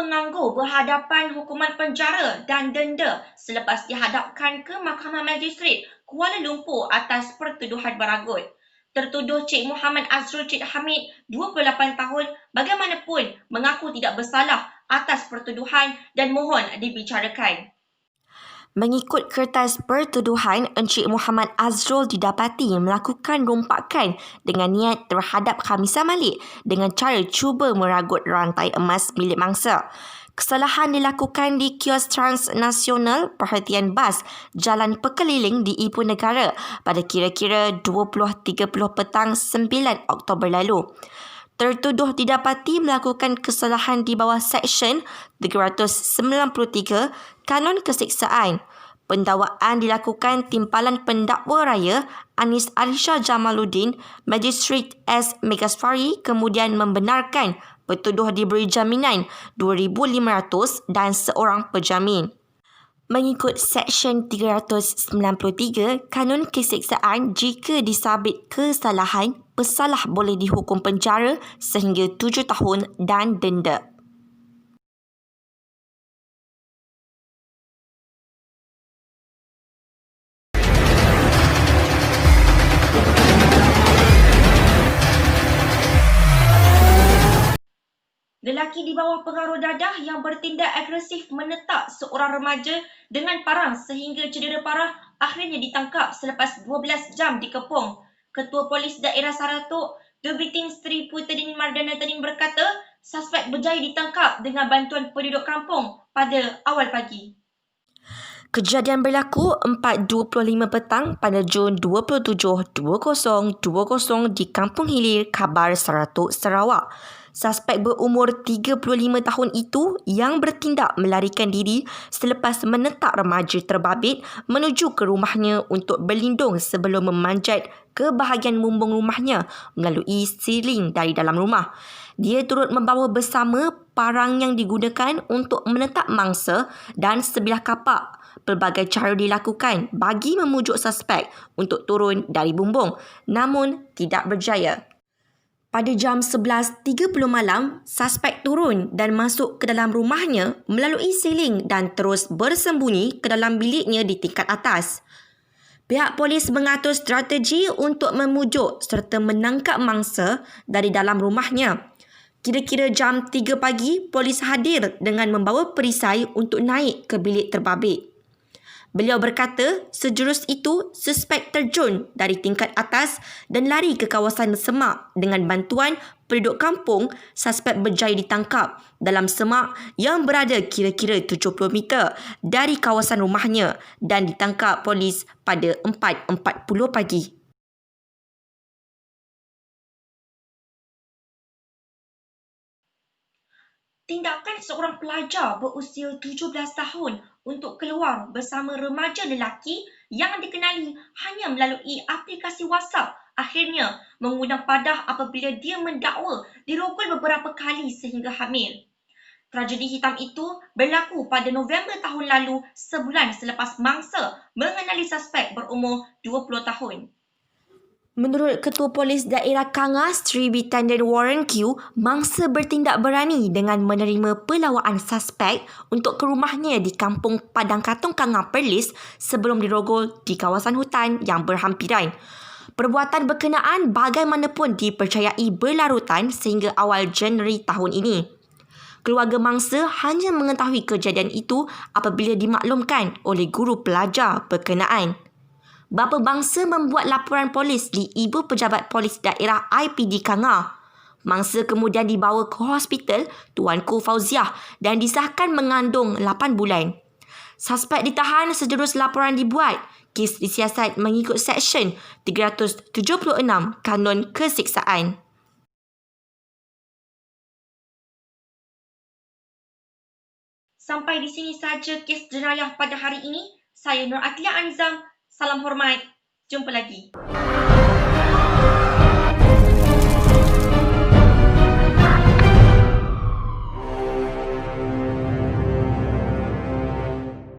penganggur berhadapan hukuman penjara dan denda selepas dihadapkan ke Mahkamah Magistrate Kuala Lumpur atas pertuduhan beragut. Tertuduh Cik Muhammad Azrul Cik Hamid, 28 tahun, bagaimanapun mengaku tidak bersalah atas pertuduhan dan mohon dibicarakan. Mengikut kertas pertuduhan, Encik Muhammad Azrul didapati melakukan rompakan dengan niat terhadap Khamisah Malik dengan cara cuba meragut rantai emas milik mangsa. Kesalahan dilakukan di kios transnasional perhentian bas Jalan Pekeliling di Ibu Negara pada kira-kira 20.30 petang 9 Oktober lalu. Tertuduh didapati melakukan kesalahan di bawah Seksyen 393 Kanun Kesiksaan. Pendakwaan dilakukan Timpalan Pendakwa Raya Anis Alisha Jamaluddin, Magistrate S. Megasfari kemudian membenarkan petuduh diberi jaminan RM2,500 dan seorang penjamin. Mengikut Seksyen 393 Kanun Kesiksaan, jika disabit kesalahan, pesalah boleh dihukum penjara sehingga 7 tahun dan denda. Lelaki di bawah pengaruh dadah yang bertindak agresif menetak seorang remaja dengan parang sehingga cedera parah akhirnya ditangkap selepas 12 jam dikepung. Ketua Polis Daerah Saratok, Dubiting Sri Puterdin Mardana Tadin berkata, suspek berjaya ditangkap dengan bantuan penduduk kampung pada awal pagi. Kejadian berlaku 4.25 petang pada Jun 27, 2020 di Kampung Hilir, Khabar, Saratok, Sarawak. Suspek berumur 35 tahun itu yang bertindak melarikan diri selepas menetak remaja terbabit menuju ke rumahnya untuk berlindung sebelum memanjat ke bahagian bumbung rumahnya melalui siling dari dalam rumah. Dia turut membawa bersama parang yang digunakan untuk menetak mangsa dan sebilah kapak. Pelbagai cara dilakukan bagi memujuk suspek untuk turun dari bumbung, namun tidak berjaya. Pada jam 11.30 malam, suspek turun dan masuk ke dalam rumahnya melalui siling dan terus bersembunyi ke dalam biliknya di tingkat atas. Pihak polis mengatur strategi untuk memujuk serta menangkap mangsa dari dalam rumahnya. Kira-kira jam 3 pagi, polis hadir dengan membawa perisai untuk naik ke bilik terbabit. Beliau berkata, sejurus itu, suspek terjun dari tingkat atas dan lari ke kawasan semak. Dengan bantuan penduduk kampung, suspek berjaya ditangkap dalam semak yang berada kira-kira 70 meter dari kawasan rumahnya dan ditangkap polis pada 4.40 pagi. Tindakan seorang pelajar berusia 17 tahun untuk keluar bersama remaja lelaki yang dikenali hanya melalui aplikasi WhatsApp akhirnya mengundang padah apabila dia mendakwa dirogol beberapa kali sehingga hamil. Tragedi hitam itu berlaku pada November tahun lalu sebulan selepas mangsa mengenali suspek berumur 20 tahun. Menurut Ketua Polis Daerah Kangas, Sri Bitanden Warren Q, mangsa bertindak berani dengan menerima pelawaan suspek untuk ke rumahnya di Kampung Padang Katong Kangar Perlis sebelum dirogol di kawasan hutan yang berhampiran. Perbuatan berkenaan bagaimanapun dipercayai berlarutan sehingga awal Januari tahun ini. Keluarga mangsa hanya mengetahui kejadian itu apabila dimaklumkan oleh guru pelajar berkenaan. Bapa bangsa membuat laporan polis di Ibu Pejabat Polis Daerah IPD Kangar. Mangsa kemudian dibawa ke hospital Tuanku Fauziah dan disahkan mengandung 8 bulan. Suspek ditahan sejurus laporan dibuat. Kes disiasat mengikut Seksyen 376 Kanun Kesiksaan. Sampai di sini saja kes jenayah pada hari ini. Saya Nur Atlia Anizam. Salam hormat. Jumpa lagi.